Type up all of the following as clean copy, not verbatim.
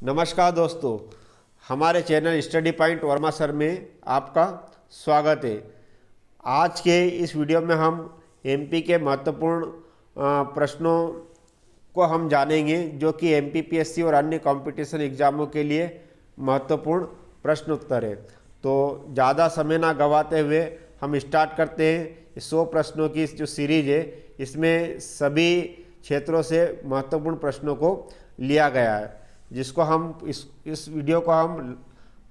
नमस्कार दोस्तों, हमारे channel study point Verma sir में आपका स्वागत है। आज के इस वीडियो में हम एमपी के महत्वपूर्ण प्रश्नों को हम जानेंगे, जो कि एमपीपीएससी और अन्य कंपटीशन एग्जामों के लिए महत्वपूर्ण प्रश्न उत्तर है। तो ज़्यादा समय ना गंवाते हुए हम स्टार्ट करते हैं। 100 प्रश्नों की जो सीरीज है, इसमें सभी क्षेत्रों से महत्वपूर्ण प्रश्नों को लिया गया है, जिसको हम इस वीडियो को हम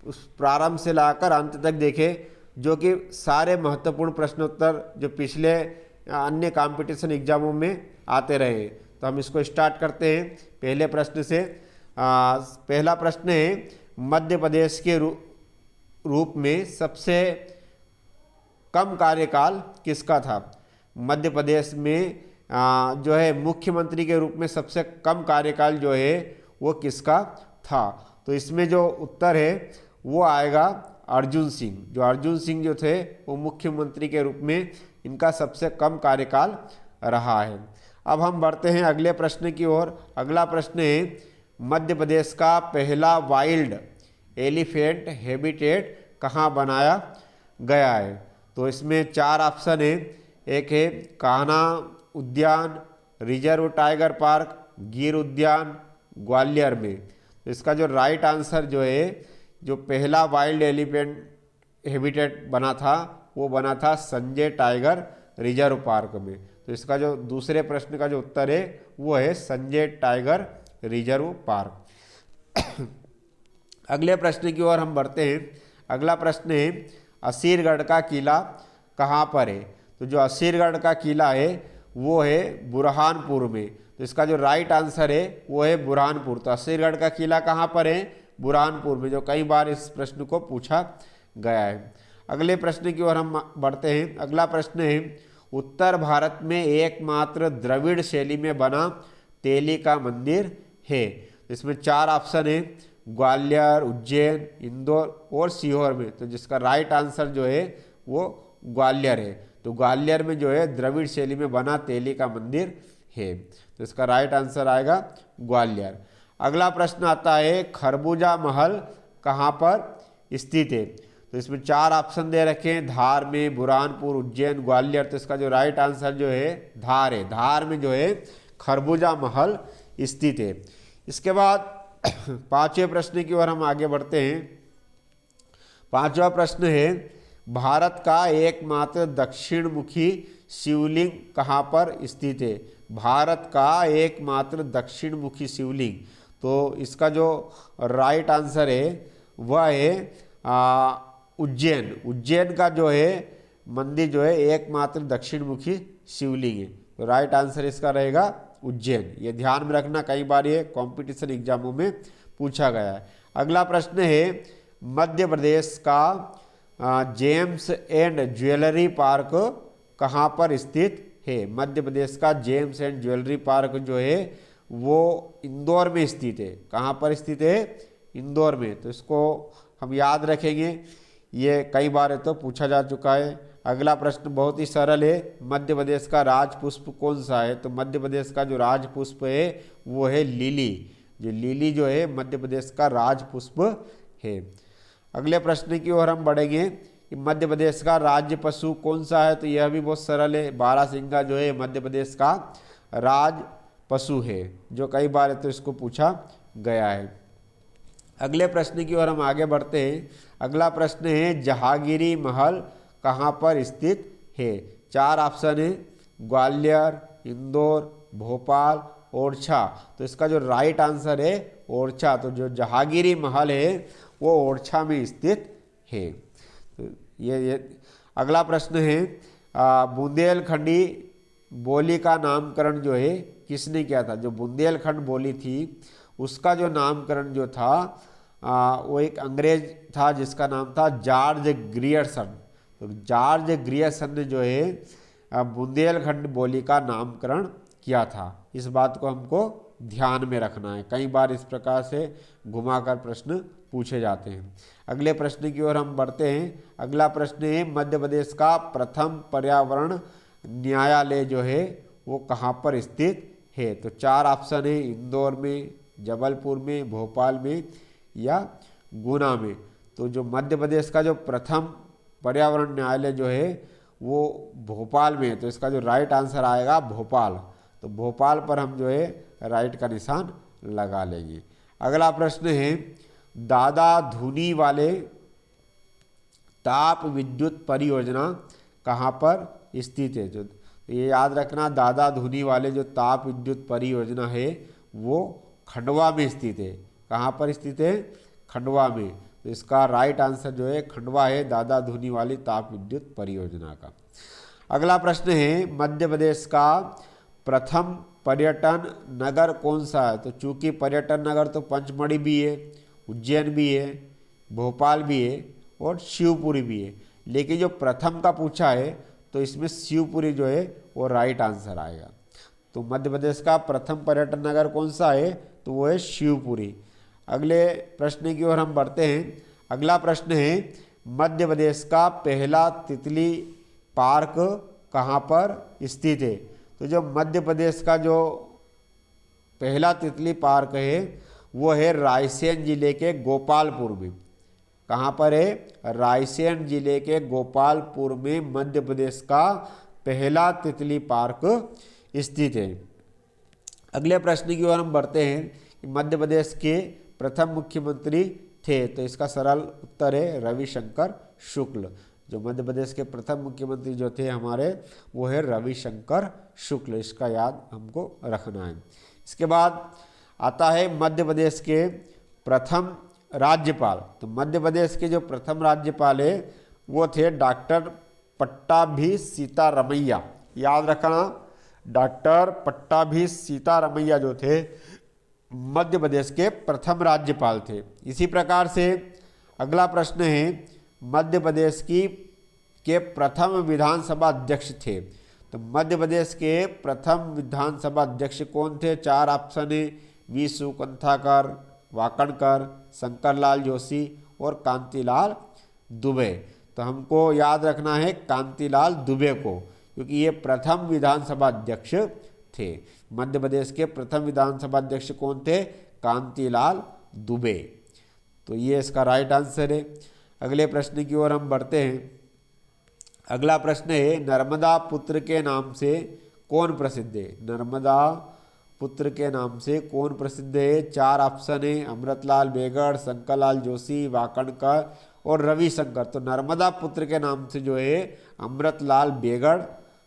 उस प्रारंभ से लाकर अंत तक देखें, जो कि सारे महत्वपूर्ण प्रश्नोत्तर जो पिछले अन्य कंपटीशन एग्जामों में आते रहे। तो हम इसको स्टार्ट करते हैं पहले प्रश्न से। पहला प्रश्न है, मध्य प्रदेश के रूप में सबसे कम कार्यकाल किसका था? मध्य प्रदेश में जो है मुख्यमंत्री के रूप में सबसे कम कार्यकाल जो है वो किसका था? तो इसमें जो उत्तर है वो आएगा अर्जुन सिंह। जो अर्जुन सिंह जो थे वो मुख्यमंत्री के रूप में इनका सबसे कम कार्यकाल रहा है। अब हम बढ़ते हैं अगले प्रश्न की ओर। अगला प्रश्न है, मध्य प्रदेश का पहला वाइल्ड एलिफेंट हैबिटेट कहाँ बनाया गया है? तो इसमें 4 ऑप्शन है। एक है कान्हा उद्यान, रिजर्व टाइगर पार्क, गिर उद्यान, ग्वालियर में। तो इसका जो राइट आंसर जो है, जो पहला वाइल्ड एलिफेंट हैबिटेट बना था वो बना था संजय टाइगर रिजर्व पार्क में। तो इसका जो दूसरे प्रश्न का जो उत्तर है वो है संजय टाइगर रिजर्व पार्क। अगले प्रश्न की ओर हम बढ़ते हैं। अगला प्रश्न है, असीरगढ़ का किला कहाँ पर है? तो जो असीरगढ़ का किला है वो है बुरहानपुर में। तो इसका जो राइट आंसर है वो है बुरहानपुर। तो असीरगढ़ का किला कहाँ पर है? बुरहानपुर में, जो कई बार इस प्रश्न को पूछा गया है। अगले प्रश्न की ओर हम बढ़ते हैं। अगला प्रश्न है, उत्तर भारत में एकमात्र द्रविड़ शैली में बना तेली का मंदिर है। तो इसमें 4 ऑप्शन है, ग्वालियर, उज्जैन, इंदौर और सीहोर में। तो जिसका राइट आंसर जो है वो ग्वालियर है। तो ग्वालियर में जो है द्रविड़ शैली में बना तेली का मंदिर है। तो इसका राइट आंसर आएगा ग्वालियर। अगला प्रश्न आता है, खरबूजा महल कहाँ पर स्थित है? तो इसमें 4 ऑप्शन दे रखे हैं, धार में, बुरहानपुर, उज्जैन, ग्वालियर। तो इसका जो राइट आंसर जो है धार है। धार में जो है खरबूजा महल स्थित है। इसके बाद 5वें प्रश्न की ओर हम आगे बढ़ते हैं। 5वां प्रश्न है, भारत का एकमात्र दक्षिण मुखी शिवलिंग कहाँ पर स्थित है? भारत का एकमात्र दक्षिण मुखी शिवलिंग। तो इसका जो राइट आंसर है वह है उज्जैन। उज्जैन का जो है मंदिर जो है एकमात्र दक्षिण मुखी शिवलिंग है। तो राइट आंसर इसका रहेगा उज्जैन। ये ध्यान में रखना, कई बार ये कंपटीशन एग्जामों में पूछा गया है। अगला प्रश्न है, मध्य प्रदेश का जेम्स एंड ज्वेलरी पार्क कहाँ पर स्थित है? मध्य प्रदेश का जेम्स एंड ज्वेलरी पार्क जो है वो इंदौर में स्थित है। कहाँ पर स्थित है? इंदौर में। तो इसको हम याद रखेंगे, ये कई बार तो पूछा जा चुका है। अगला प्रश्न बहुत ही सरल है, मध्य प्रदेश का राज पुष्प कौन सा है? तो मध्य प्रदेश का जो राज पुष्प है वो है लिली। जो लिली जो है मध्य प्रदेश का राज पुष्प है। अगले प्रश्न की ओर हम बढ़ेंगे कि मध्य प्रदेश का राज्य पशु कौन सा है? तो यह भी बहुत सरल है, बारहसिंगा जो है मध्य प्रदेश का राज पशु है, जो कई बार तो इसको पूछा गया है। अगले प्रश्न की ओर हम आगे बढ़ते हैं। अगला प्रश्न है, जहांगीरी महल कहाँ पर स्थित है? 4 ऑप्शन है, ग्वालियर, इंदौर, भोपाल, ओरछा। तो इसका जो राइट आंसर है ओरछा। तो जो जहांगीरी महल है वो ओरछा में स्थित है। तो ये अगला प्रश्न है, बुंदेलखंडी बोली का नामकरण जो है किसने किया था? जो बुंदेलखंड बोली थी उसका जो नामकरण जो था वो एक अंग्रेज था जिसका नाम था जॉर्ज ग्रियर्सन। तो जॉर्ज ग्रियर्सन ने जो है बुंदेलखंड बोली का नामकरण किया था। इस बात को हमको ध्यान में रखना है, कई बार इस प्रकार से घुमाकर प्रश्न पूछे जाते हैं। अगले प्रश्न की ओर हम बढ़ते हैं। अगला प्रश्न है, मध्य प्रदेश का प्रथम पर्यावरण न्यायालय जो है वो कहाँ पर स्थित है? तो 4 ऑप्शन है, इंदौर में, जबलपुर में, भोपाल में या गुना में। तो जो मध्य प्रदेश का जो प्रथम पर्यावरण न्यायालय जो है वो भोपाल में है, तो इसका जो राइट आंसर आएगा भोपाल। तो भोपाल पर हम जो है राइट का निशान लगा लेंगे। अगला प्रश्न है, दादा धुनी वाले ताप विद्युत परियोजना कहाँ पर स्थित है? जो ये याद रखना, दादा धुनी वाले जो ताप विद्युत परियोजना है वो खंडवा में स्थित है। कहाँ पर स्थित है? खंडवा में। तो इसका राइट आंसर जो है खंडवा है, दादा धुनी वाली ताप विद्युत परियोजना का। अगला प्रश्न है, मध्य प्रदेश का प्रथम पर्यटन नगर कौन सा है? तो चूंकि पर्यटन नगर तो पंचमढ़ी भी है, उज्जैन भी है, भोपाल भी है और शिवपुरी भी है, लेकिन जो प्रथम का पूछा है तो इसमें शिवपुरी जो है वो राइट आंसर आएगा। तो मध्य प्रदेश का प्रथम पर्यटन नगर कौन सा है? तो वो है शिवपुरी। अगले प्रश्न की ओर हम बढ़ते हैं। अगला प्रश्न है, मध्य प्रदेश का पहला तितली पार्क कहाँ पर स्थित है? तो जो मध्य प्रदेश का जो पहला तितली पार्क है वो है रायसेन जिले के गोपालपुर में। कहाँ पर है? रायसेन जिले के गोपालपुर में मध्य प्रदेश का पहला तितली पार्क स्थित है। अगले प्रश्न की ओर हम बढ़ते हैं कि मध्य प्रदेश के प्रथम मुख्यमंत्री थे? तो इसका सरल उत्तर है रविशंकर शुक्ल। जो मध्य प्रदेश के प्रथम मुख्यमंत्री जो थे हमारे वो है रविशंकर शुक्ल, इसका याद हमको रखना है। इसके बाद आता है मध्य प्रदेश के प्रथम राज्यपाल। तो मध्य प्रदेश के जो प्रथम राज्यपाल है वो थे डॉक्टर पट्टाभी सीतारमैया। याद रखना, डॉक्टर पट्टाभी सीतारमैया जो थे मध्य प्रदेश के प्रथम राज्यपाल थे। इसी प्रकार से अगला प्रश्न है, मध्य प्रदेश के प्रथम विधानसभा अध्यक्ष थे? तो मध्य प्रदेश के प्रथम विधानसभा अध्यक्ष कौन थे? 4 ऑप्शन है, वी सुकंथाकर, वाकणकर, शंकरलाल जोशी और कांतिलाल दुबे। तो हमको याद रखना है कांतिलाल दुबे को, क्योंकि ये प्रथम विधानसभा अध्यक्ष थे। मध्य प्रदेश के प्रथम विधानसभा अध्यक्ष कौन थे? कांतिलाल दुबे। तो ये इसका राइट आंसर है। अगले प्रश्न की ओर हम बढ़ते हैं। अगला प्रश्न है, नर्मदा पुत्र के नाम से कौन प्रसिद्ध है? नर्मदा पुत्र के नाम से कौन प्रसिद्ध है? 4 ऑप्शन है, अमृतलाल बेगड़, शंकरलाल जोशी, वाकणकर और रविशंकर। तो नर्मदा पुत्र के नाम से जो है अमृतलाल बेगड़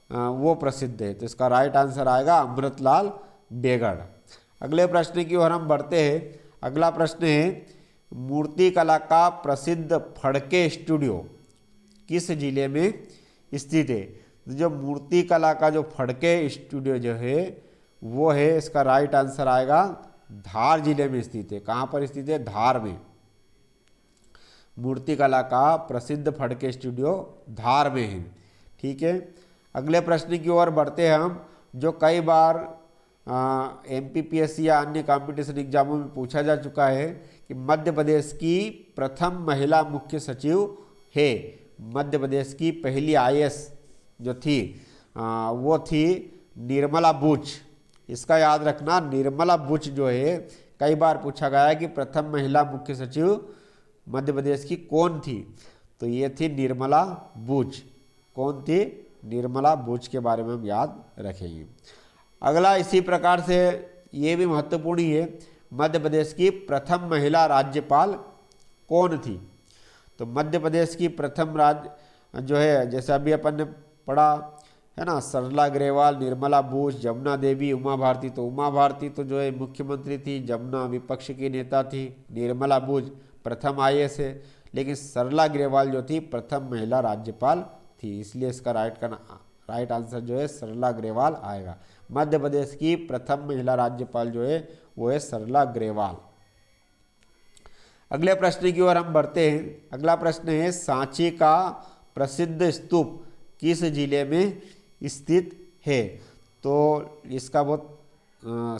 वो प्रसिद्ध है। तो इसका राइट आंसर आएगा अमृतलाल बेगड़। अगले प्रश्न की ओर हम बढ़ते हैं। अगला प्रश्न है, मूर्ति कला का प्रसिद्ध फड़के स्टूडियो किस जिले में स्थित है? जो मूर्ति कला का जो फड़के स्टूडियो जो है वो है, इसका राइट आंसर आएगा धार जिले में स्थित है। कहाँ पर स्थित है? धार में। मूर्ति कला का प्रसिद्ध फड़के स्टूडियो धार में है। ठीक है, अगले प्रश्न की ओर बढ़ते हैं हम, जो कई बार MPPSC या अन्य कंपटीशन एग्जामों में पूछा जा चुका है कि मध्य प्रदेश की प्रथम महिला मुख्य सचिव है। मध्य प्रदेश की पहली IAS जो थी वो थी निर्मला बुच। इसका याद रखना, निर्मला बुच जो है कई बार पूछा गया है कि प्रथम महिला मुख्य सचिव मध्य प्रदेश की कौन थी? तो ये थी निर्मला बुच। कौन थी? निर्मला बुच के बारे में हम याद रखेंगे। अगला इसी प्रकार से ये भी महत्वपूर्ण ही है, मध्य प्रदेश की प्रथम महिला राज्यपाल कौन थी? तो मध्य प्रदेश की प्रथम राज्य जो है, जैसे अभी अपन ने पढ़ा है ना, सरला ग्रेवाल, निर्मला बुच, जमुना देवी, उमा भारती। तो उमा भारती तो जो है मुख्यमंत्री थी, जमुना विपक्ष की नेता थी, निर्मला बुच प्रथम IAS है, लेकिन सरला ग्रेवाल जो थी प्रथम महिला राज्यपाल थी। इसलिए इसका राइट आंसर जो है सरला ग्रेवाल आएगा। मध्य प्रदेश की प्रथम महिला राज्यपाल जो है वो है सरला ग्रेवाल। अगले प्रश्न की ओर हम बढ़ते हैं। अगला प्रश्न है, सांची का प्रसिद्ध स्तूप किस जिले में स्थित है? तो इसका बहुत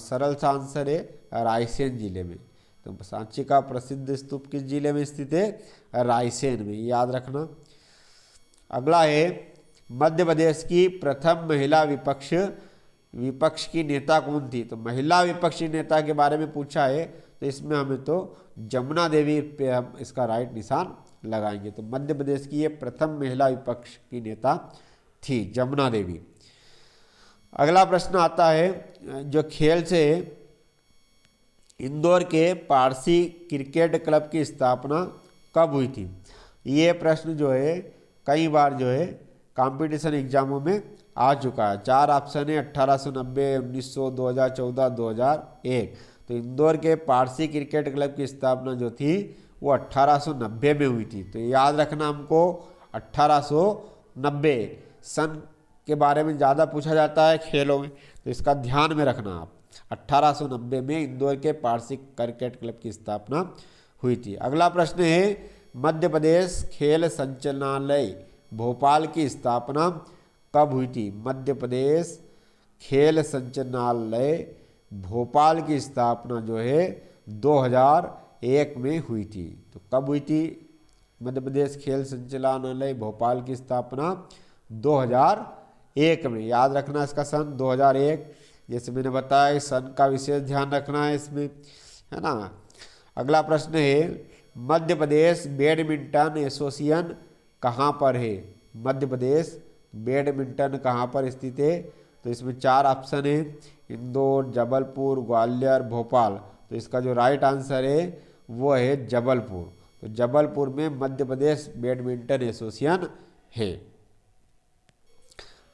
सरल सा आंसर है रायसेन जिले में। तो सांची का प्रसिद्ध स्तूप किस जिले में स्थित है? रायसेन में, याद रखना। अगला है, मध्य प्रदेश की प्रथम महिला विपक्ष की नेता कौन थी? तो महिला विपक्षी नेता के बारे में पूछा है, तो इसमें हमें तो जमुना देवी पे हम इसका राइट निशान लगाएंगे। तो मध्य प्रदेश की ये प्रथम महिला विपक्ष की नेता थी, जमुना देवी। अगला प्रश्न आता है जो खेल से इंदौर के पारसी क्रिकेट क्लब की स्थापना कब हुई थी? ये प्रश्न जो है कई बार जो है कंपटीशन एग्जामों में आ चुका है। 4 ऑप्शन है 1890, 1900, 2014, 2001। तो इंदौर के पारसी क्रिकेट क्लब की स्थापना जो थी वो 1890 में हुई थी। तो याद रखना हमको 1890 सन के बारे में ज़्यादा पूछा जाता है खेलों में, तो इसका ध्यान में रखना आप। 1890 में इंदौर के पारसी क्रिकेट क्लब की स्थापना हुई थी। अगला प्रश्न है मध्य प्रदेश खेल संचालनालय भोपाल की स्थापना कब हुई थी? मध्य प्रदेश खेल संचालनालय भोपाल की स्थापना जो है 2001 में हुई थी। तो कब हुई थी मध्य प्रदेश खेल संचालनालय भोपाल की स्थापना? 2001 में। याद रखना इसका सन 2001, जैसे मैंने बताया सन का विशेष ध्यान रखना है इसमें, है ना। अगला प्रश्न है मध्य प्रदेश बैडमिंटन एसोसिएशन कहाँ पर है? मध्य प्रदेश बैडमिंटन कहाँ पर स्थित है? तो इसमें 4 ऑप्शन है, इंदौर, जबलपुर, ग्वालियर, भोपाल। तो इसका जो राइट आंसर है वो है जबलपुर। तो जबलपुर में मध्य प्रदेश बैडमिंटन एसोसिएशन है।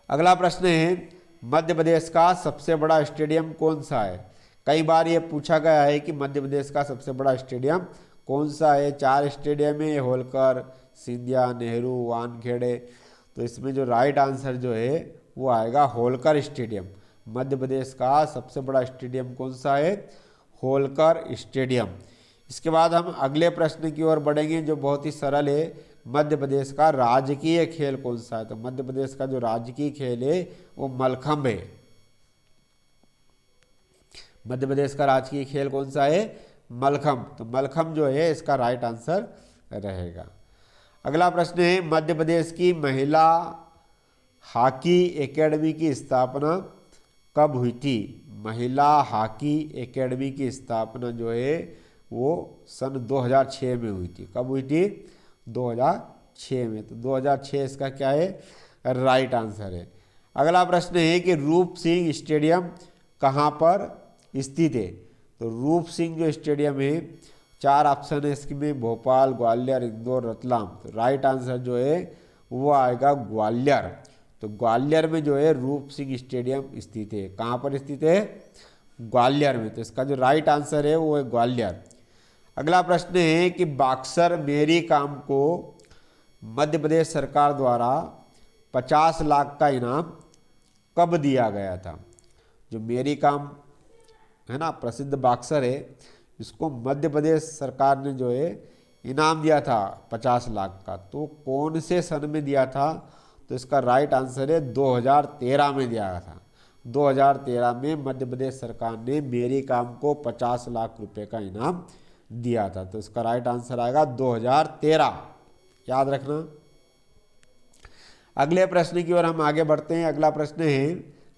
अगला प्रश्न है मध्य प्रदेश का सबसे बड़ा स्टेडियम कौन सा है? कई बार ये पूछा गया है कि मध्य प्रदेश का सबसे बड़ा स्टेडियम कौन सा है। 4 स्टेडियम है, होलकर, सिंधिया, नेहरू, वानखेड़े। तो इसमें जो राइट आंसर जो है वो आएगा होलकर स्टेडियम। मध्य प्रदेश का सबसे बड़ा स्टेडियम कौन सा है? होलकर स्टेडियम। इसके बाद हम अगले प्रश्न की ओर बढ़ेंगे जो बहुत ही सरल है। मध्य प्रदेश का राजकीय खेल कौन सा है? तो मध्य प्रदेश का जो राजकीय खेल है वो मलखंभ है। मध्य प्रदेश का राजकीय खेल कौन सा है? मलखंभ। तो मलखंभ जो है इसका राइट आंसर रहेगा। अगला प्रश्न है मध्य प्रदेश की महिला हॉकी एकेडमी की स्थापना कब हुई थी? महिला हॉकी एकेडमी की स्थापना जो है वो सन 2006 में हुई थी। कब हुई थी? 2006 में। तो 2006 इसका क्या है? राइट आंसर है। अगला प्रश्न है कि रूप सिंह स्टेडियम कहाँ पर स्थित है? तो रूप सिंह जो स्टेडियम है 4 ऑप्शन है इसमें, भोपाल, ग्वालियर, इंदौर, रतलाम। तो राइट आंसर जो है वो आएगा ग्वालियर। तो ग्वालियर में जो है रूप सिंह स्टेडियम स्थित है। कहाँ पर स्थित है? ग्वालियर में। तो इसका जो राइट आंसर है वो है ग्वालियर। अगला प्रश्न है कि बॉक्सर मेरी कॉम को मध्य प्रदेश सरकार द्वारा 50 लाख का इनाम कब दिया गया था? जो मेरी कॉम है ना, प्रसिद्ध बॉक्सर है, इसको मध्य प्रदेश सरकार ने जो है इनाम दिया था 50 लाख का। तो कौन से सन में दिया था? तो इसका राइट आंसर है 2013 में दिया था। 2013 में मध्य प्रदेश सरकार ने मेरी कॉम को 50 लाख रुपए का इनाम दिया था। तो इसका राइट आंसर आएगा 2013। याद रखना। अगले प्रश्न की ओर हम आगे बढ़ते हैं। अगला प्रश्न है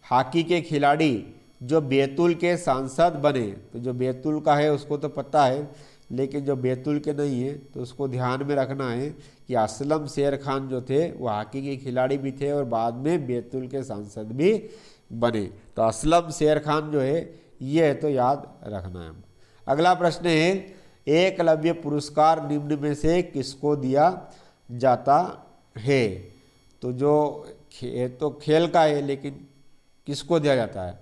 हॉकी के खिलाड़ी जो बैतूल के सांसद बने। तो जो बैतूल का है उसको तो पता है, लेकिन जो बैतूल के नहीं है तो उसको ध्यान में रखना है कि असलम शेर खान जो थे वो हॉकी के खिलाड़ी भी थे और बाद में बैतूल के सांसद भी बने। तो असलम शेर खान जो है ये है, तो याद रखना है। अगला प्रश्न है एकलव्य पुरस्कार निम्न में से किसको दिया जाता है? तो जो तो खेल का है, लेकिन किसको दिया जाता है?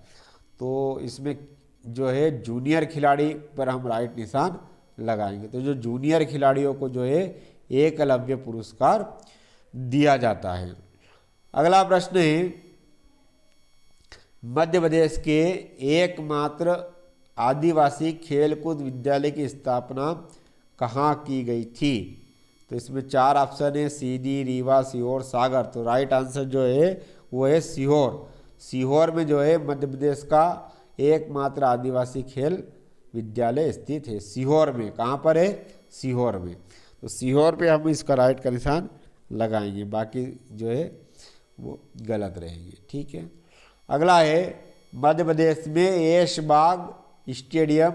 तो इसमें जो है जूनियर खिलाड़ी पर हम राइट निशान लगाएंगे। तो जो जूनियर खिलाड़ियों को जो है एकलव्य पुरस्कार दिया जाता है। अगला प्रश्न है मध्य प्रदेश के एकमात्र आदिवासी खेलकूद विद्यालय की स्थापना कहाँ की गई थी? तो इसमें 4 ऑप्शन है, सीधी, रीवा, सीहोर, सागर। तो राइट आंसर जो है वो है सीहोर। सीहोर में जो है मध्य प्रदेश का एकमात्र आदिवासी खेल विद्यालय स्थित है, सीहोर में। कहाँ पर है? सीहोर में। तो सीहोर पे हम इसका राइट का निशान लगाएंगे, बाकी जो है वो गलत रहेंगे। ठीक है। अगला है मध्य प्रदेश में ऐशबाग स्टेडियम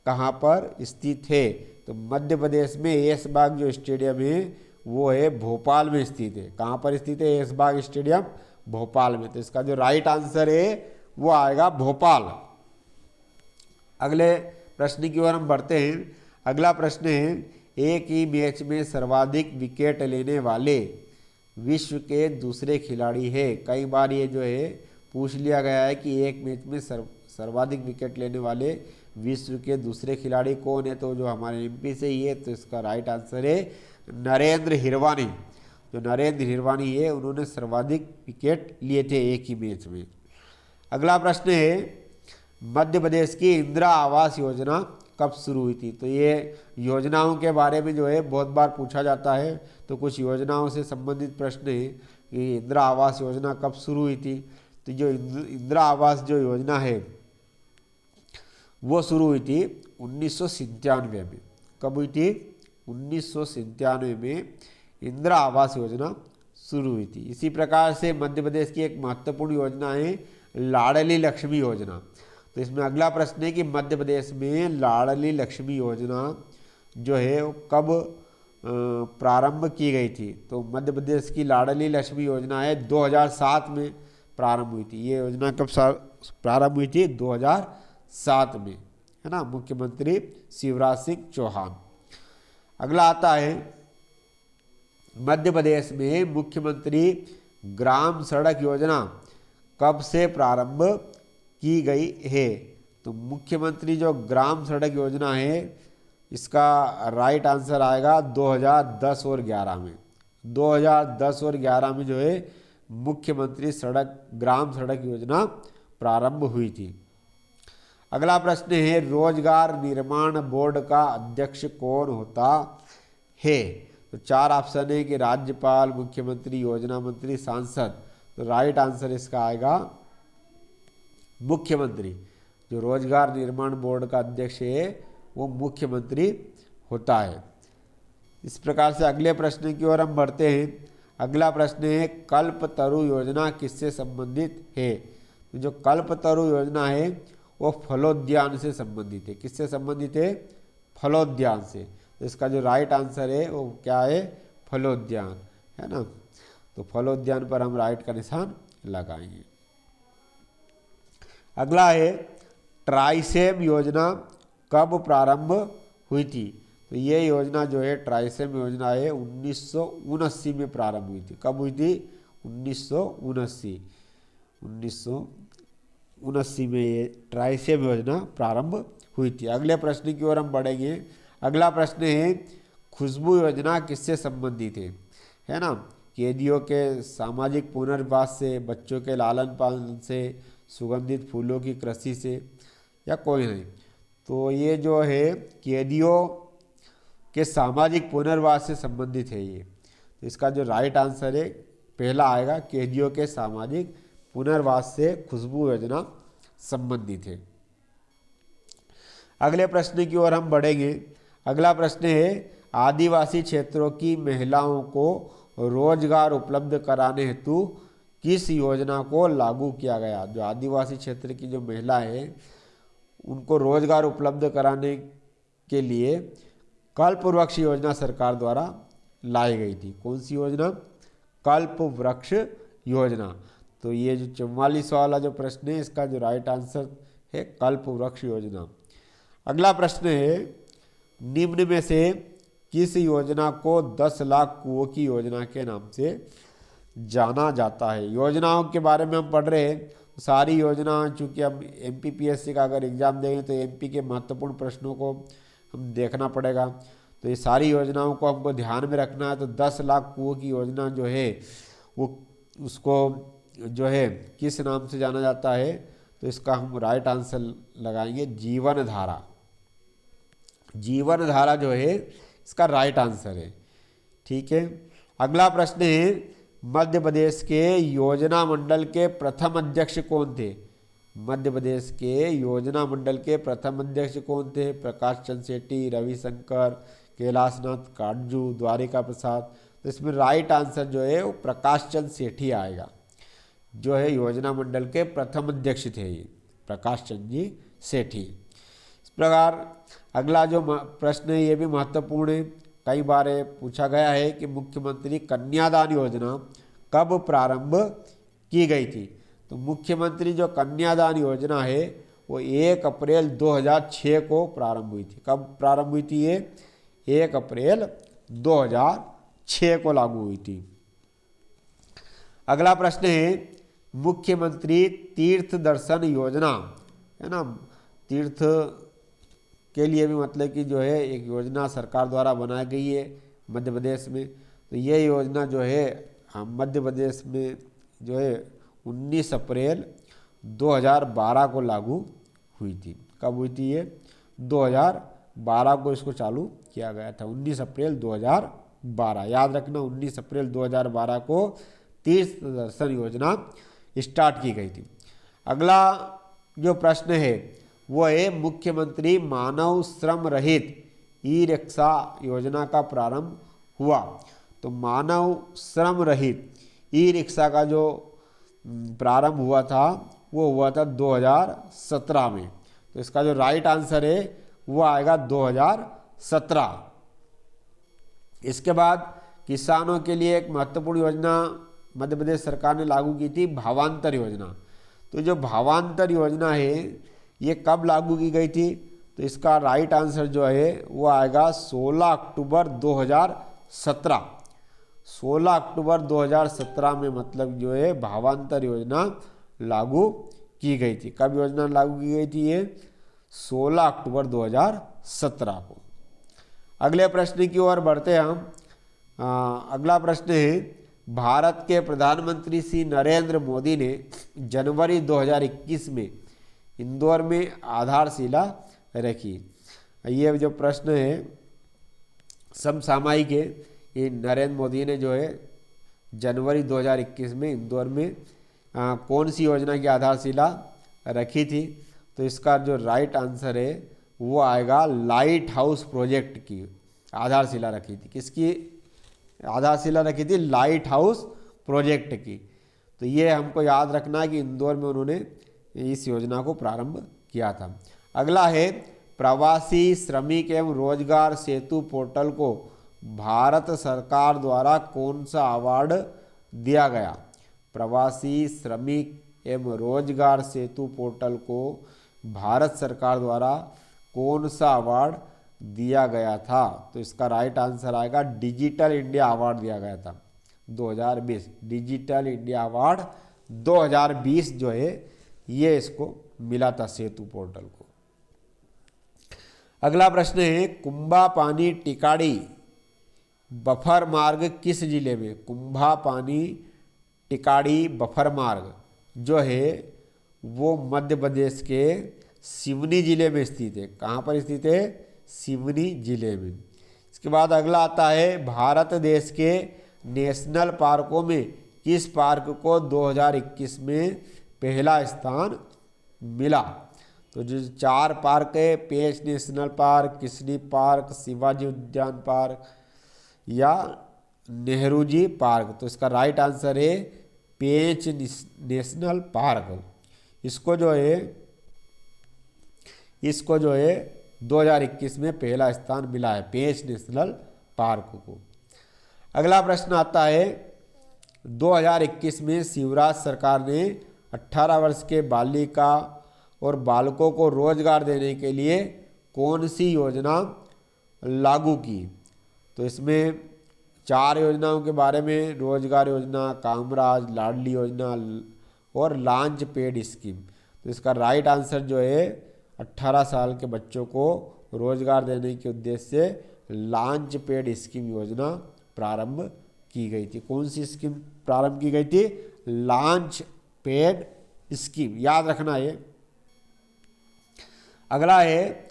कहाँ पर स्थित है? तो मध्य प्रदेश में ऐशबाग जो स्टेडियम है वो है भोपाल में स्थित है। कहाँ पर स्थित है ऐशबाग स्टेडियम? भोपाल में। तो इसका जो राइट आंसर है वो आएगा भोपाल। अगले प्रश्न की ओर हम बढ़ते हैं। अगला प्रश्न है, एक ही मैच में सर्वाधिक विकेट लेने वाले विश्व के दूसरे खिलाड़ी है। कई बार ये जो है पूछ लिया गया है कि एक मैच में सर्वाधिक विकेट लेने वाले विश्व के दूसरे खिलाड़ी कौन है? तो जो हमारे एमपी से ही है, तो इसका राइट आंसर है नरेंद्र हिरवानी। जो नरेंद्र हिरवानी है उन्होंने सर्वाधिक विकेट लिए थे एक ही मैच में। अगला प्रश्न है, मध्य प्रदेश की इंदिरा आवास योजना कब शुरू हुई थी? तो ये योजनाओं के बारे में जो है बहुत बार पूछा जाता है, तो कुछ योजनाओं से संबंधित प्रश्न है कि इंदिरा आवास योजना कब शुरू हुई थी? तो जो इंदिरा आवास जो योजना है वो शुरू हुई थी 1997 में। कब हुई थी? 1997 में इंदिरा आवास योजना शुरू हुई थी। इसी प्रकार से मध्य प्रदेश की एक महत्वपूर्ण योजना है लाडली लक्ष्मी योजना। तो इसमें अगला प्रश्न है कि मध्य प्रदेश में लाडली लक्ष्मी योजना जो है वो कब प्रारंभ की गई थी? तो मध्य प्रदेश की लाडली लक्ष्मी योजना है 2007 में प्रारंभ हुई थी। ये योजना कब प्रारंभ हुई थी? 2007 में, है ना, मुख्यमंत्री शिवराज सिंह चौहान। अगला आता है, मध्य प्रदेश में मुख्यमंत्री ग्राम सड़क योजना कब से प्रारंभ की गई है? तो मुख्यमंत्री जो ग्राम सड़क योजना है इसका राइट आंसर आएगा 2010 और 11 में। 2010 और 11 में जो है मुख्यमंत्री ग्राम सड़क योजना प्रारंभ हुई थी। अगला प्रश्न है, रोजगार निर्माण बोर्ड का अध्यक्ष कौन होता है? तो 4 ऑप्शन है कि राज्यपाल, मुख्यमंत्री, योजना मंत्री, सांसद। तो राइट आंसर इसका आएगा मुख्यमंत्री। जो रोजगार निर्माण बोर्ड का अध्यक्ष है वो मुख्यमंत्री होता है। इस प्रकार से अगले प्रश्न की ओर हम बढ़ते हैं। अगला प्रश्न है, कल्पतरु योजना किससे संबंधित है? तो जो कल्पतरु योजना है वो फलोद्यान से संबंधित है। किससे संबंधित है? फलोद्यान से। तो इसका जो राइट आंसर है वो क्या है? फलोद्यान, है ना। तो फलोद्यान पर हम राइट का निशान लगाएंगे। अगला है, ट्राइसेम योजना कब प्रारंभ हुई थी? तो ये योजना जो है ट्राइसेम योजना है 1979 में प्रारंभ हुई थी। कब हुई थी? 1979 में ये ट्राइसेम योजना प्रारंभ हुई थी। अगले प्रश्न की ओर हम बढ़ेंगे। अगला प्रश्न है, खुशबू योजना किससे संबंधित है ना? कैदियों के सामाजिक पुनर्वास से, बच्चों के लालन पालन से, सुगंधित फूलों की कृषि से, या कोई नहीं। तो ये जो है कैदियों के सामाजिक पुनर्वास से संबंधित है ये। तो इसका जो राइट आंसर है पहला आएगा, कैदियों के सामाजिक पुनर्वास से खुशबू योजना संबंधित है। अगले प्रश्न की ओर हम बढ़ेंगे। अगला प्रश्न है, आदिवासी क्षेत्रों की महिलाओं को रोजगार उपलब्ध कराने हेतु किस योजना को लागू किया गया? जो आदिवासी क्षेत्र की जो महिला है उनको रोजगार उपलब्ध कराने के लिए कल्प वृक्ष योजना सरकार द्वारा लाई गई थी। कौन सी योजना? कल्प वृक्ष योजना। तो ये जो 44 वाला जो प्रश्न है इसका जो राइट आंसर है कल्प वृक्ष योजना। अगला प्रश्न है, निम्न में से किस योजना को 10 लाख कुओं की योजना के नाम से जाना जाता है? योजनाओं के बारे में हम पढ़ रहे हैं। सारी योजना, चूंकि हम एमपीपीएससी का अगर एग्जाम देंगे तो एमपी के महत्वपूर्ण प्रश्नों को हम देखना पड़ेगा। तो ये सारी योजनाओं को हमको ध्यान में रखना है। तो 10 लाख कुओं की योजना जो है वो उसको जो है किस नाम से जाना जाता है? तो इसका हम राइट आंसर लगाएंगे जीवन धारा। जीवन धारा जो है इसका राइट आंसर है। ठीक है। अगला प्रश्न है, मध्य प्रदेश के योजना मंडल के प्रथम अध्यक्ष कौन थे? मध्य प्रदेश के योजना मंडल के प्रथम अध्यक्ष कौन थे? प्रकाश चंद्र सेठी, रविशंकर, कैलाशनाथ काटजू, द्वारिका प्रसाद। तो इसमें राइट आंसर जो है वो प्रकाश चंद्र सेठी आएगा, जो है योजना मंडल के प्रथम अध्यक्ष थे ये। प्रकाश चंद जी सेठी। इस प्रकार अगला जो प्रश्न है ये भी महत्वपूर्ण है, कई बार पूछा गया है कि मुख्यमंत्री कन्यादान योजना कब प्रारंभ की गई थी। तो मुख्यमंत्री जो कन्यादान योजना है वो 1 अप्रैल 2006 को प्रारंभ हुई थी। कब प्रारंभ हुई थी ये? 1 अप्रैल 2006 को लागू हुई थी। अगला प्रश्न है मुख्यमंत्री तीर्थ दर्शन योजना, है ना, तीर्थ के लिए भी मतलब कि जो है एक योजना सरकार द्वारा बनाई गई है मध्य प्रदेश में। तो ये योजना जो है मध्य प्रदेश में जो है 19 अप्रैल 2012 को लागू हुई थी। कब हुई थी ये? 2012 को इसको चालू किया गया था, 19 अप्रैल 2012। याद रखना 19 अप्रैल 2012 को तीर्थ दर्शन योजना स्टार्ट की गई थी। अगला जो प्रश्न है वो है मुख्यमंत्री मानव श्रम रहित ई रिक्शा योजना का प्रारंभ हुआ। तो मानव श्रम रहित ई रिक्शा का जो प्रारंभ हुआ था वो हुआ था 2017 में। तो इसका जो राइट आंसर है वो आएगा 2017। इसके बाद किसानों के लिए एक महत्वपूर्ण योजना मध्य प्रदेश सरकार ने लागू की थी, भावांतर योजना। तो जो भावांतर योजना है ये कब लागू की गई थी? तो इसका राइट आंसर जो है वो आएगा 16 अक्टूबर 2017। 16 अक्टूबर 2017 में मतलब जो है भावांतर योजना लागू की गई थी। कब योजना लागू की गई थी ये? 16 अक्टूबर 2017 को। अगले प्रश्न की ओर बढ़ते हैं हम। अगला प्रश्न है भारत के प्रधानमंत्री श्री नरेंद्र मोदी ने जनवरी 2021 में इंदौर में आधारशिला रखी। ये जो प्रश्न है समसामयिक है। ये नरेंद्र मोदी ने जो है जनवरी 2021 में इंदौर में कौन सी योजना की आधारशिला रखी थी? तो इसका जो राइट आंसर है वो आएगा लाइट हाउस प्रोजेक्ट की आधारशिला रखी थी। किसकी आधारशिला रखी थी? लाइट हाउस प्रोजेक्ट की। तो ये हमको याद रखना है कि इंदौर में उन्होंने इस योजना को प्रारंभ किया था। अगला है प्रवासी श्रमिक एवं रोजगार सेतु पोर्टल को भारत सरकार द्वारा कौन सा अवार्ड दिया गया? प्रवासी श्रमिक एवं रोजगार सेतु पोर्टल को भारत सरकार द्वारा कौन सा अवार्ड दिया गया था? तो इसका राइट आंसर आएगा डिजिटल इंडिया अवार्ड दिया गया था 2020। डिजिटल इंडिया अवार्ड 2020 जो है ये इसको मिला था सेतु पोर्टल को। अगला प्रश्न है कुंभा पानी टिकाड़ी बफर मार्ग किस जिले में? कुंभा पानी टिकाड़ी बफर मार्ग जो है वो मध्य प्रदेश के सिवनी जिले में स्थित है। कहाँ पर स्थित है? सिवनी जिले में। इसके बाद अगला आता है भारत देश के नेशनल पार्कों में किस पार्क को 2021 में पहला स्थान मिला? तो जो 4 पार्क है, Pench national park, Kisli park, Shivaji Udyan park या नेहरू जी पार्क। तो इसका राइट आंसर है पेंच नेशनल पार्क। इसको जो है 2021 में पहला स्थान मिला है पेंच नेशनल पार्क को। अगला प्रश्न आता है 2021 में शिवराज सरकार ने 18 वर्ष के बालिका और बालकों को रोजगार देने के लिए कौन सी योजना लागू की? तो इसमें 4 योजनाओं के बारे में रोजगार योजना, कामराज, लाडली योजना और लॉन्च पेड स्कीम। तो इसका राइट आंसर जो है 18 साल के बच्चों को रोजगार देने के उद्देश्य से लॉन्च पेड स्कीम योजना प्रारंभ की गई थी। कौन सी स्कीम प्रारंभ की गई थी? लॉन्च पेड स्कीम, याद रखना है। अगला है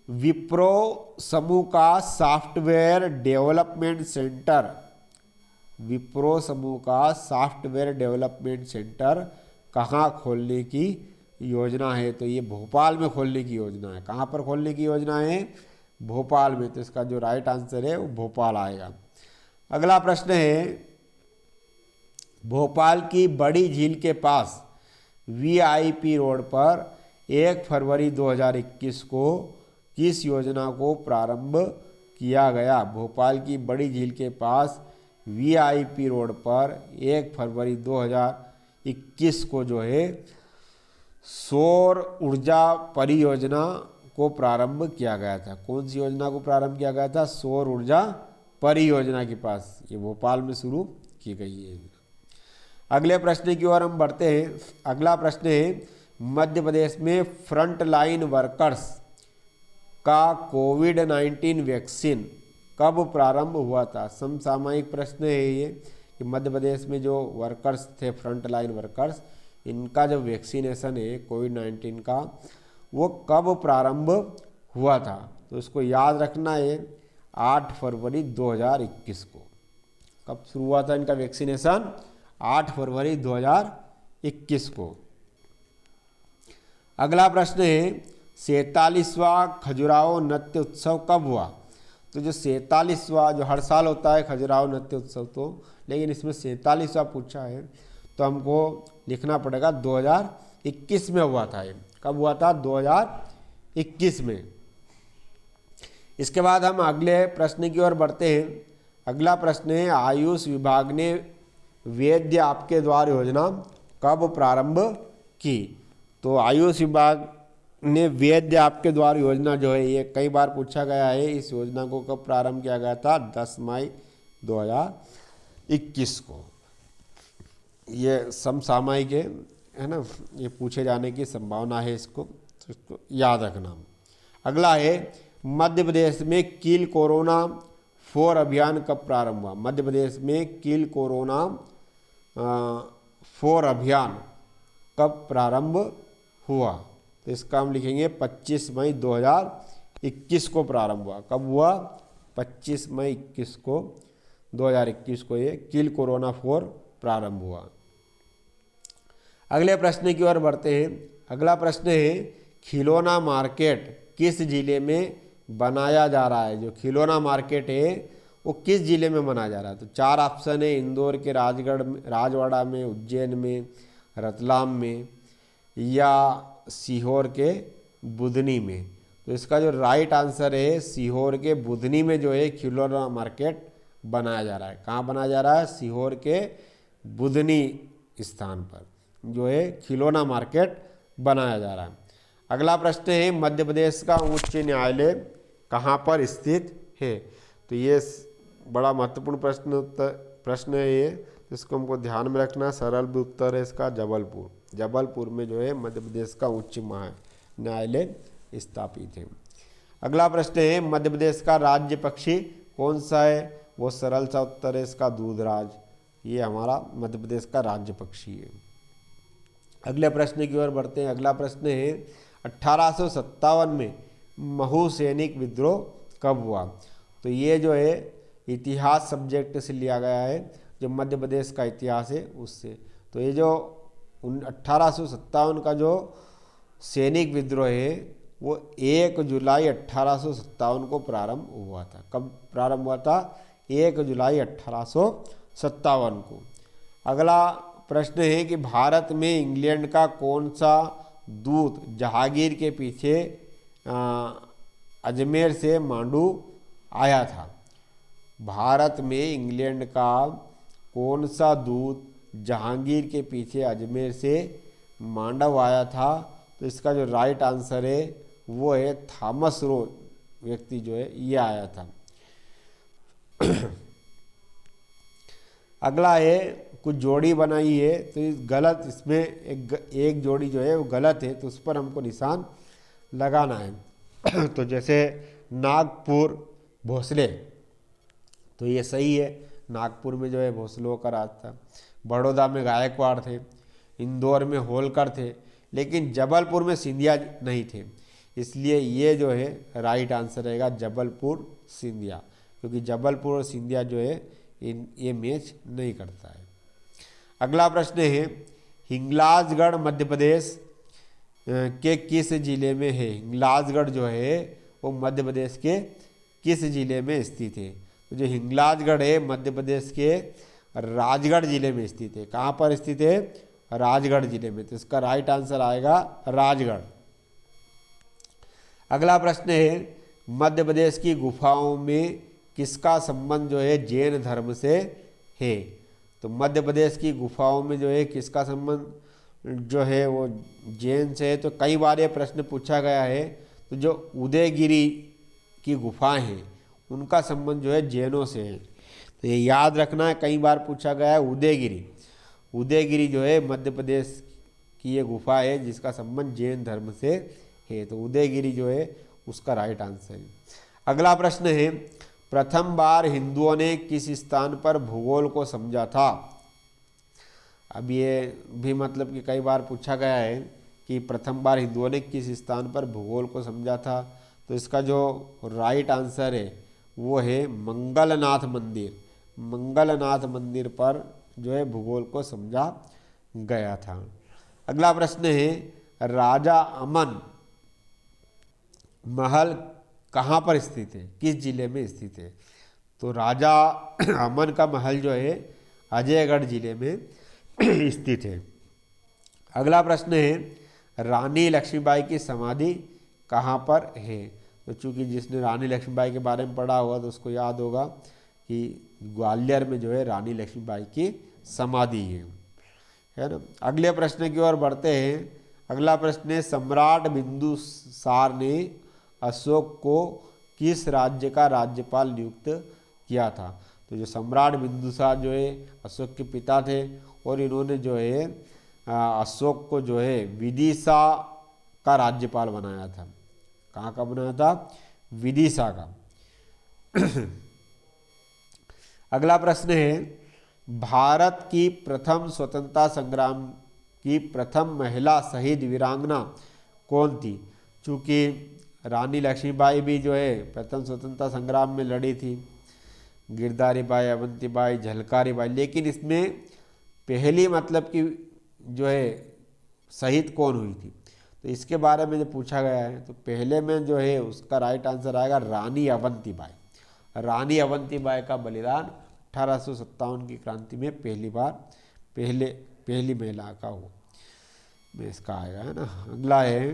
विप्रो समूह का सॉफ्टवेयर डेवलपमेंट सेंटर। विप्रो समूह का सॉफ्टवेयर डेवलपमेंट सेंटर कहाँ खोलने की योजना है? तो ये भोपाल में खोलने की योजना है। कहाँ पर खोलने की योजना है? भोपाल में। तो इसका जो राइट आंसर है वो भोपाल आएगा। अगला प्रश्न है भोपाल की बड़ी झील के पास वीआईपी रोड पर 1 फरवरी 2021 को किस योजना को प्रारंभ किया गया? भोपाल की बड़ी झील के पास वीआईपी रोड पर 1 फरवरी 2021 को जो है सौर ऊर्जा परियोजना को प्रारंभ किया गया था। कौन सी योजना को प्रारंभ किया गया था? सौर ऊर्जा परियोजना के पास, ये भोपाल में शुरू की गई है। अगले प्रश्न की ओर हम बढ़ते हैं। अगला प्रश्न है, मध्य प्रदेश में फ्रंट लाइन वर्कर्स का कोविड-19 वैक्सीन कब प्रारंभ हुआ था? समसामयिक प्रश्न है ये कि मध्य प्रदेश में जो वर्कर्स थे, फ्रंट लाइन वर्कर्स, इनका जो वैक्सीनेशन है कोविड-19 का, वो कब प्रारंभ हुआ था? तो इसको याद रखना है 8 फरवरी 2021 को। कब शुरू हुआ था इनका वैक्सीनेशन? 8 फरवरी 2021 को। अगला प्रश्न है, 47वां खजुराहो नृत्य उत्सव कब हुआ? तो जो 47वां, जो हर साल होता है खजुराहो नृत्य उत्सव, तो लेकिन इसमें 47वां पूछा है तो हमको लिखना पड़ेगा 2021 में हुआ था। ये कब हुआ था? 2021 में। इसके बाद हम अगले प्रश्न की ओर बढ़ते हैं। अगला प्रश्न है, आयुष विभाग ने वैद्य आपके द्वार योजना कब प्रारंभ की? तो आयुष विभाग ने वैद्य आपके द्वार योजना जो है, ये कई बार पूछा गया है। इस योजना को कब प्रारंभ किया गया था? 10 मई 2021 को। ये समसामयिक है ना, ये पूछे जाने की संभावना है, इसको तो इसको याद रखना। अगला है, मध्य प्रदेश में किल कोरोना 4 अभियान कब प्रारंभ हुआ? मध्य प्रदेश में किल कोरोना 4 अभियान कब प्रारंभ हुआ? तो इसका हम लिखेंगे 25 मई 2021 को प्रारंभ हुआ। कब हुआ? 25 मई 2021 को ये किल कोरोना 4 प्रारंभ हुआ। अगले प्रश्न की ओर बढ़ते हैं। अगला प्रश्न है, खिलौना मार्केट किस जिले में बनाया जा रहा है? जो खिलौना मार्केट है वो किस जिले में बनाया जा रहा है? तो 4 ऑप्शन है, इंदौर के राजगढ़ में, राजवाड़ा में, उज्जैन में, रतलाम में, या सीहोर के बुधनी में। तो इसका जो राइट आंसर है, सीहोर के बुधनी में जो है खिलौना मार्केट बनाया जा रहा है। कहाँ बनाया जा रहा है? सीहोर के बुधनी स्थान पर जो है खिलौना मार्केट बनाया जा रहा है। अगला प्रश्न है, मध्य प्रदेश का उच्च न्यायालय कहाँ पर स्थित है? तो ये बड़ा महत्वपूर्ण प्रश्न है ये, इसको हमको ध्यान में रखना। सरल भी उत्तर है इसका जबलपुर। जबलपुर में जो है मध्य प्रदेश का उच्च न्यायालय स्थापित है। अगला प्रश्न है, मध्य प्रदेश का राज्य पक्षी कौन सा है? वो सरल सा उत्तर है इसका दूधराज। ये हमारा मध्य प्रदेश का राज्य पक्षी है। अगले प्रश्न की ओर बढ़ते हैं। अगला प्रश्न है, 1857 में महू सैनिक विद्रोह कब हुआ? तो ये जो है इतिहास सब्जेक्ट से लिया गया है, जो मध्य प्रदेश का इतिहास है उससे। तो ये जो 1857 का जो सैनिक विद्रोह है वो 1 जुलाई 1857 को प्रारंभ हुआ था। कब प्रारंभ हुआ था? 1 जुलाई 1857 को। अगला प्रश्न है कि भारत में इंग्लैंड का कौन सा दूत जहांगीर के पीछे अजमेर से मांडू आया था? भारत में इंग्लैंड का कौन सा दूत जहांगीर के पीछे अजमेर से मांडव आया था? तो इसका जो राइट आंसर है वो है थॉमस रो व्यक्ति जो है ये आया था। अगला है, कुछ जोड़ी बनाई है तो इस गलत, इसमें एक जोड़ी जो है वो गलत है, तो उस पर हमको निशान लगाना है। तो जैसे नागपुर भोसले, तो ये सही है, नागपुर में जो है भोसलों का राज था। बड़ौदा में गायकवाड़ थे, इंदौर में होलकर थे, लेकिन जबलपुर में सिंधिया नहीं थे, इसलिए ये जो है राइट आंसर रहेगा जबलपुर सिंधिया, क्योंकि जबलपुर और सिंधिया जो है ये मैच नहीं करता है। अगला प्रश्न है, हिंगलाजगढ़ मध्य प्रदेश के किस जिले में है? हिंगलाजगढ़ जो है वो मध्य प्रदेश के किस जिले में स्थित है? तो जो हिंगलाजगढ़ है मध्य प्रदेश के राजगढ़ जिले में स्थित है। कहाँ पर स्थित है? राजगढ़ जिले में। तो इसका राइट आंसर आएगा राजगढ़। अगला प्रश्न है मध्य प्रदेश की गुफाओं में किसका संबंध जो है जैन धर्म से है। तो मध्य प्रदेश की गुफाओं में जो है किसका संबंध जो है वो जैन से है। तो कई बार ये प्रश्न पूछा गया है। तो जो उदयगिरी की गुफाएं हैं उनका संबंध जो है जैनों से है। तो ये याद रखना है, कई बार पूछा गया है। उदयगिरी जो है मध्य प्रदेश की ये गुफा है जिसका संबंध जैन धर्म से है। तो उदयगिरी जो है उसका राइट आंसर है। अगला प्रश्न है प्रथम बार हिंदुओं ने किस स्थान पर भूगोल को समझा था। अब ये भी मतलब कि कई बार पूछा गया है कि प्रथम बार हिंदुओं ने किस स्थान पर भूगोल को समझा था। तो इसका जो राइट आंसर है वो है मंगलनाथ मंदिर। मंगलनाथ मंदिर पर जो है भूगोल को समझा गया था। अगला प्रश्न है राजा अमन महल कहाँ पर स्थित है, किस जिले में स्थित है। तो राजा अमन का महल जो है अजयगढ़ जिले में स्थित है। अगला प्रश्न है रानी लक्ष्मीबाई की समाधि कहाँ पर है। तो चूंकि जिसने रानी लक्ष्मीबाई के बारे में पढ़ा होगा तो उसको याद होगा कि ग्वालियर में जो है रानी लक्ष्मीबाई की समाधि है ना। अगले प्रश्न की ओर बढ़ते हैं। अगला प्रश्न है सम्राट बिंदुसार ने अशोक को किस राज्य का राज्यपाल नियुक्त किया था। तो जो सम्राट बिंदुसार जो है अशोक के पिता थे और इन्होंने जो है अशोक को जो है विदिशा का राज्यपाल बनाया था। कहाँ का बनाया था, विदिशा का। अगला प्रश्न है भारत की प्रथम स्वतंत्रता संग्राम की प्रथम महिला शहीद वीरांगना कौन थी। चूँकि रानी लक्ष्मीबाई भी जो है प्रथम स्वतंत्रता संग्राम में लड़ी थी, गिरधारी बाई, अवंती बाई, झलकारी बाई, लेकिन इसमें पहली मतलब कि जो है शहीद कौन हुई थी। तो इसके बारे में जो पूछा गया है तो पहले में जो है उसका राइट आंसर आएगा रानी अवंती बाई। रानी अवंती बाई का बलिदान 1857 की क्रांति में पहली महिला का हो में इसका आएगा, है ना। अगला है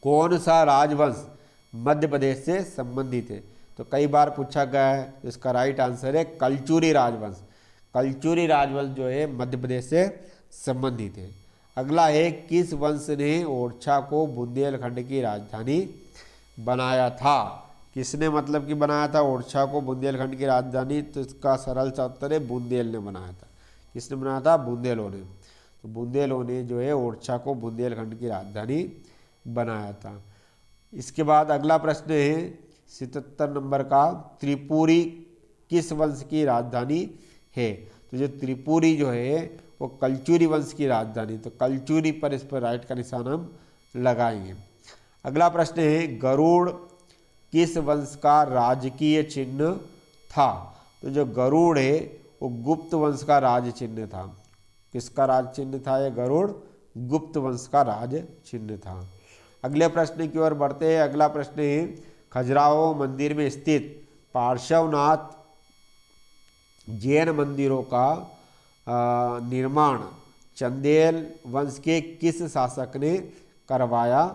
कौन सा राजवंश मध्य प्रदेश से संबंधित है। तो कई बार पूछा गया है। तो इसका राइट आंसर है कलचुरी राजवंश। कलचुरी राजवंश जो है मध्य प्रदेश से संबंधित है। अगला है किस वंश ने ओरछा को बुंदेलखंड की राजधानी बनाया था। किसने मतलब कि बनाया था ओरछा को बुंदेलखंड की राजधानी। तो इसका सरल सा उत्तर है बुंदेल ने बनाया था। किसने बनाया था, बुंदेलों ने। तो बुंदेलों ने जो है ओरछा को बुंदेलखंड की राजधानी बनाया था। इसके बाद अगला प्रश्न है 77 नंबर का त्रिपुरी किस वंश की राजधानी है। तो जो त्रिपुरी जो है वो कलचुरी वंश की राजधानी। तो कलचुरी पर इस पर राइट का निशान हम लगाएंगे। अगला प्रश्न है गरुड़ किस वंश का राजकीय चिन्ह था। तो जो गरुड़ है वो गुप्त वंश का राज चिन्ह था। किसका राज चिन्ह था ये गरुड़, गुप्त वंश का राज चिन्ह था। अगले प्रश्न की ओर बढ़ते हैं। अगला प्रश्न है खजुराहो मंदिर में स्थित पार्श्वनाथ जैन मंदिरों का निर्माण चंदेल वंश के किस शासक ने करवाया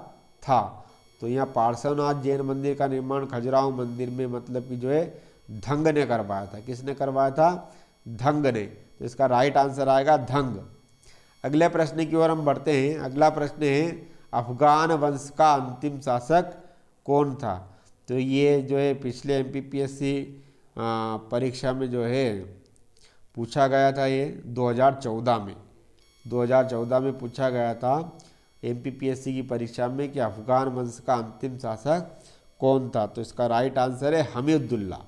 था। तो यहाँ पार्श्वनाथ जैन मंदिर का निर्माण खजुराहो मंदिर में मतलब कि जो है धंग ने करवाया था। किसने करवाया था, धंग ने। तो इसका राइट आंसर आएगा धंग। अगले प्रश्न की ओर हम बढ़ते हैं। अगला प्रश्न है अफगान वंश का अंतिम शासक कौन था। तो ये जो है पिछले MPPSC परीक्षा में जो है पूछा गया था। ये 2014 में पूछा गया था MPPSC की परीक्षा में कि अफगान वंश का अंतिम शासक कौन था। तो इसका राइट आंसर है हमीदुल्ला।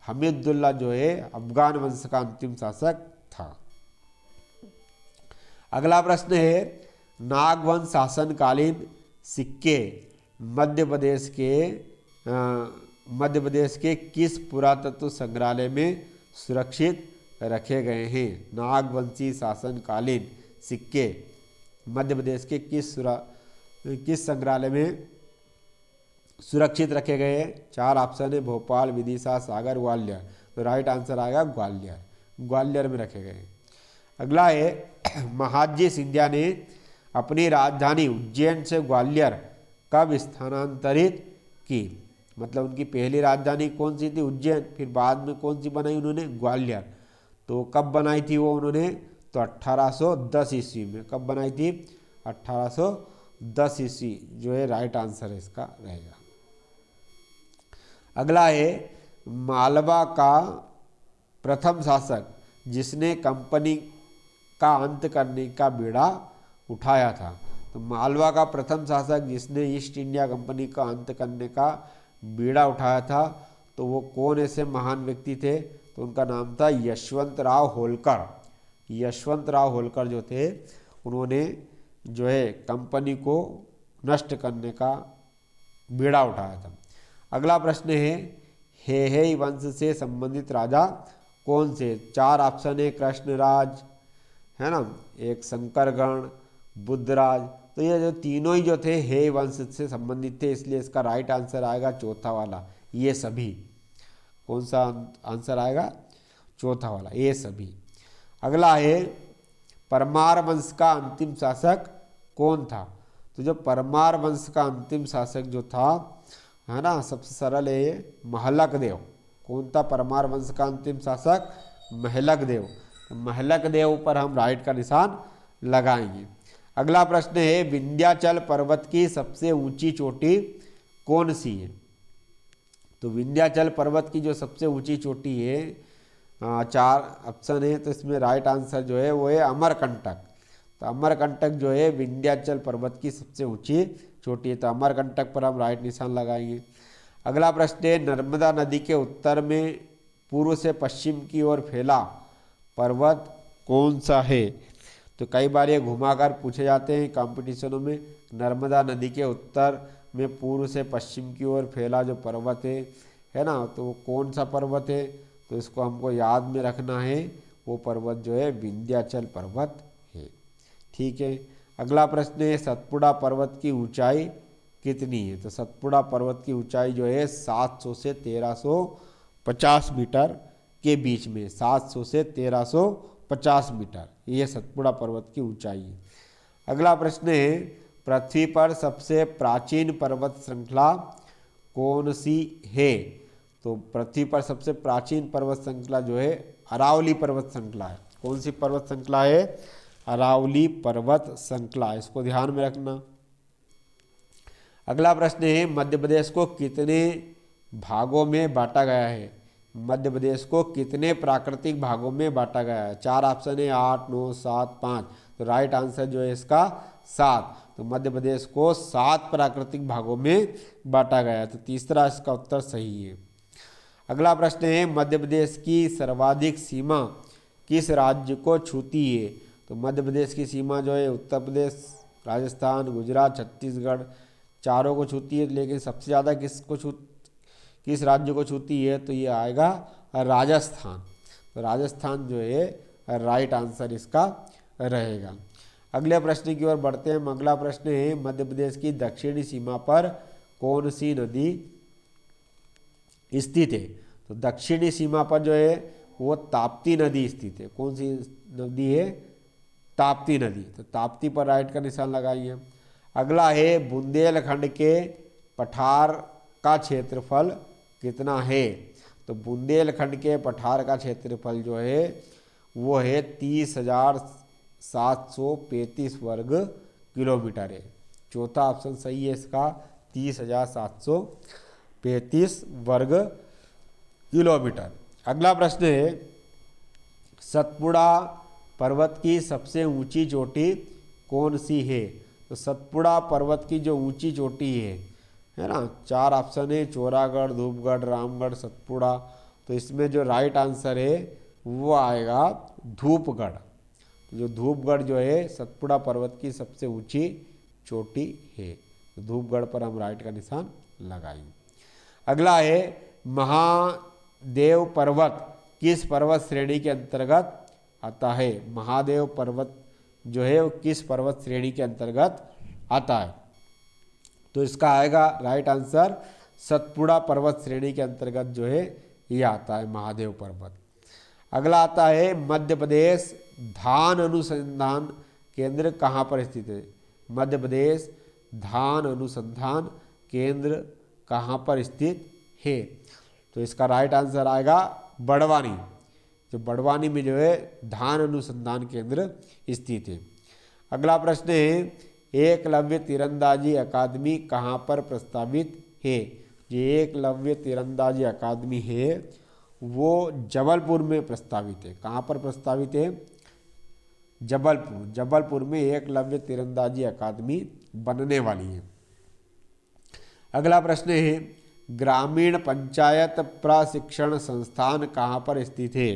हमीदुल्ला जो है अफगान वंश का अंतिम शासक था। अगला प्रश्न है नागवंश शासनकालीन सिक्के मध्य प्रदेश के किस पुरातत्व संग्रहालय में सुरक्षित रखे गए हैं। नागवंशी शासनकालीन सिक्के मध्य प्रदेश के किस संग्रहालय में सुरक्षित रखे गए हैं। 4 ऑप्शन है भोपाल, विदिशा, सागर, ग्वालियर। तो राइट आंसर आएगा ग्वालियर में रखे गए। अगला है महादजी सिंधिया ने अपनी राजधानी उज्जैन से ग्वालियर कब स्थानांतरित की? मतलब उनकी पहली राजधानी कौन सी थी? उज्जैन। फिर बाद में कौन सी बनाई उन्होंने? ग्वालियर। तो कब बनाई थी वो उन्होंने? तो 1810 ईस्वी में। कब बनाई थी? 1810 ईस्वी जो है राइट आंसर है इसका रहेगा। अगला है मालवा का प्रथम शासक जिसने कंपनी का अंत करने का बीड़ा उठाया था। तो मालवा का प्रथम शासक जिसने ईस्ट इंडिया कंपनी का अंत करने का बीड़ा उठाया था, तो वो कौन ऐसे महान व्यक्ति थे? तो उनका नाम था यशवंतराव होलकर। यशवंतराव होलकर जो थे उन्होंने जो है कंपनी को नष्ट करने का बीड़ा उठाया था। अगला प्रश्न है हेहे वंश से संबंधित राजा कौन से? 4 ऑप्शन है, कृष्णराज है ना, एक शंकरगण, बुद्धराज। तो ये जो तीनों ही जो थे हे वंश से संबंधित थे, इसलिए इसका राइट आंसर आएगा चौथा वाला, ये सभी। कौन सा आंसर आएगा? चौथा वाला, ये सभी। अगला है परमार वंश का अंतिम शासक कौन था? तो जो परमार वंश का अंतिम शासक जो था है ना, सबसे सरल है ये, महलक देव। कौन था परमार वंश का अंतिम शासक? महलक देव। महलक देव पर हम राइट का निशान लगाएंगे। अगला प्रश्न है विंध्याचल पर्वत की सबसे ऊंची चोटी कौन सी है? तो विंध्याचल पर्वत की जो सबसे ऊंची चोटी है, 4 ऑप्शन है, तो इसमें राइट आंसर जो है वो है अमरकंटक। तो अमरकंटक जो है विंध्याचल पर्वत की सबसे ऊंची चोटी है, तो अमरकंटक पर हम राइट निशान लगाएंगे। अगला प्रश्न है नर्मदा नदी के उत्तर में पूर्व से पश्चिम की ओर फैला पर्वत कौन सा है? तो कई बार ये घुमाकर पूछे जाते हैं कॉम्पिटिशनों में। नर्मदा नदी के उत्तर में पूर्व से पश्चिम की ओर फैला जो पर्वत है ना, तो वो कौन सा पर्वत है? तो इसको हमको याद में रखना है, वो पर्वत जो है विंध्याचल पर्वत है। ठीक है। अगला प्रश्न है सतपुड़ा पर्वत की ऊंचाई कितनी है? तो सतपुड़ा पर्वत की ऊंचाई जो है 700 से 1350 मीटर के बीच में। 700 से 1350 मीटर, ये सतपुड़ा पर्वत की ऊंचाई है। अगला प्रश्न है पृथ्वी पर सबसे प्राचीन पर्वत श्रृंखला कौन सी है? तो पृथ्वी पर सबसे प्राचीन पर्वत श्रृंखला जो है अरावली पर्वत श्रृंखला है। कौन सी पर्वत श्रृंखला है? अरावली पर्वत श्रृंखला, इसको ध्यान में रखना। अगला प्रश्न है मध्य प्रदेश को कितने भागों में बांटा गया है? मध्य प्रदेश को कितने प्राकृतिक भागों में बांटा गया है? 4 ऑप्शन है, 8, 9, 7, 5। तो राइट आंसर जो है इसका 7। तो मध्य प्रदेश को 7 प्राकृतिक भागों में बांटा गया है, तो तीसरा इसका उत्तर सही है। अगला प्रश्न है मध्य प्रदेश की सर्वाधिक सीमा किस राज्य को छूती है? तो मध्य प्रदेश की सीमा जो है उत्तर प्रदेश, राजस्थान, गुजरात, छत्तीसगढ़, चारों को छूती है, लेकिन सबसे ज़्यादा किस राज्य को छूती है? तो ये आएगा राजस्थान। तो राजस्थान जो है राइट आंसर इसका रहेगा। अगले प्रश्न की ओर बढ़ते हैं। अगला प्रश्न है मध्य प्रदेश की दक्षिणी सीमा पर कौन सी नदी स्थित है? तो दक्षिणी सीमा पर जो है वो ताप्ती नदी स्थित है। कौन सी नदी है? ताप्ती नदी। तो ताप्ती पर राइट का निशान लगाइए। अगला है बुंदेलखंड के पठार का क्षेत्रफल कितना है? तो बुंदेलखंड के पठार का क्षेत्रफल जो है वो है 30,735 वर्ग किलोमीटर है। चौथा ऑप्शन सही है इसका, 30,735 वर्ग किलोमीटर। अगला प्रश्न है सतपुड़ा पर्वत की सबसे ऊंची चोटी कौन सी है? तो सतपुड़ा पर्वत की जो ऊंची चोटी है ना, 4 ऑप्शन है, चौरागढ़, धूपगढ़, रामगढ़, सतपुड़ा। तो इसमें जो राइट आंसर है वो आएगा धूपगढ़। तो जो धूपगढ़ जो है सतपुड़ा पर्वत की सबसे ऊंची चोटी है, तो धूपगढ़ पर हम राइट का निशान लगाएंगे। अगला है महादेव पर्वत किस पर्वत श्रेणी के अंतर्गत आता है? महादेव पर्वत जो है वो किस पर्वत श्रेणी के अंतर्गत आता है? तो इसका आएगा राइट आंसर सतपुड़ा पर्वत श्रेणी के अंतर्गत जो है ये आता है महादेव पर्वत। अगला आता है मध्य प्रदेश धान अनुसंधान केंद्र कहाँ पर स्थित है? मध्य प्रदेश धान अनुसंधान केंद्र कहाँ पर स्थित है? तो इसका राइट आंसर आएगा बड़वानी। जो बड़वानी में जो है धान अनुसंधान केंद्र स्थित है। अगला प्रश्न है, एकलव्य तीरंदाजी अकादमी कहाँ पर प्रस्तावित है? ये एकलव्य तीरंदाजी अकादमी है वो जबलपुर में प्रस्तावित है। कहाँ पर प्रस्तावित है? जबलपुर। जबलपुर में एकलव्य तीरंदाजी अकादमी बनने वाली है। अगला प्रश्न है, ग्रामीण पंचायत प्रशिक्षण संस्थान कहाँ पर स्थित है?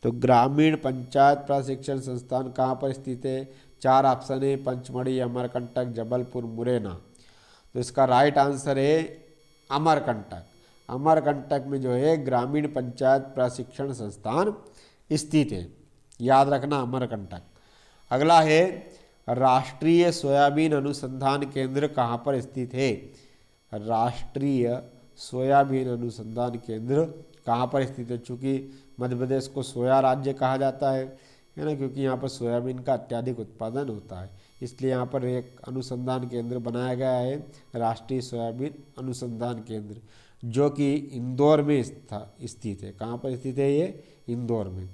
तो ग्रामीण पंचायत प्रशिक्षण संस्थान कहाँ पर स्थित है? 4 ऑप्शन है, पंचमढ़ी, अमरकंटक, जबलपुर, मुरैना। तो इसका राइट आंसर है अमरकंटक। अमरकंटक में जो है ग्रामीण पंचायत प्रशिक्षण संस्थान स्थित है, याद रखना अमरकंटक। अगला है, राष्ट्रीय सोयाबीन अनुसंधान केंद्र कहाँ पर स्थित है? राष्ट्रीय सोयाबीन अनुसंधान केंद्र कहाँ पर स्थित है? चूँकि मध्य प्रदेश को सोया राज्य कहा जाता है ना, क्योंकि यहाँ पर सोयाबीन का अत्यधिक उत्पादन होता है, इसलिए यहाँ पर एक अनुसंधान केंद्र बनाया गया है, राष्ट्रीय सोयाबीन अनुसंधान केंद्र, जो कि इंदौर में स्थित है। कहाँ पर स्थित है ये? इंदौर में।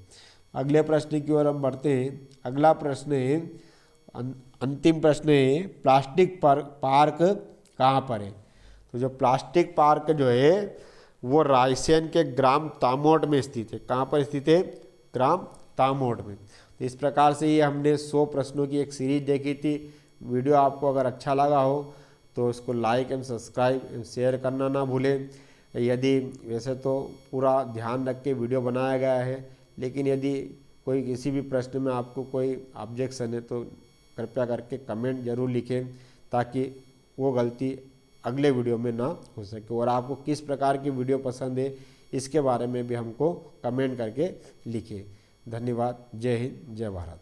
अगले प्रश्न की ओर हम बढ़ते हैं। अगला प्रश्न है, अंतिम प्रश्न है, प्लास्टिक पार्क कहाँ पर है? तो जो प्लास्टिक पार्क जो है वो रायसेन के ग्राम तामोट में स्थित है। कहाँ पर स्थित है? ग्राम तामोट में। तो इस प्रकार से ये हमने 100 प्रश्नों की एक सीरीज देखी थी। वीडियो आपको अगर अच्छा लगा हो तो इसको like and subscribe and share करना ना भूलें। यदि वैसे तो पूरा ध्यान रख के वीडियो बनाया गया है, लेकिन यदि कोई किसी भी प्रश्न में आपको कोई ऑब्जेक्शन है तो कृपया करके कमेंट जरूर लिखें, ताकि वो गलती अगले वीडियो में ना हो सके। और आपको किस प्रकार की वीडियो पसंद है इसके बारे में भी हमको कमेंट करके लिखें। धन्यवाद। जय हिंद, जय भारत।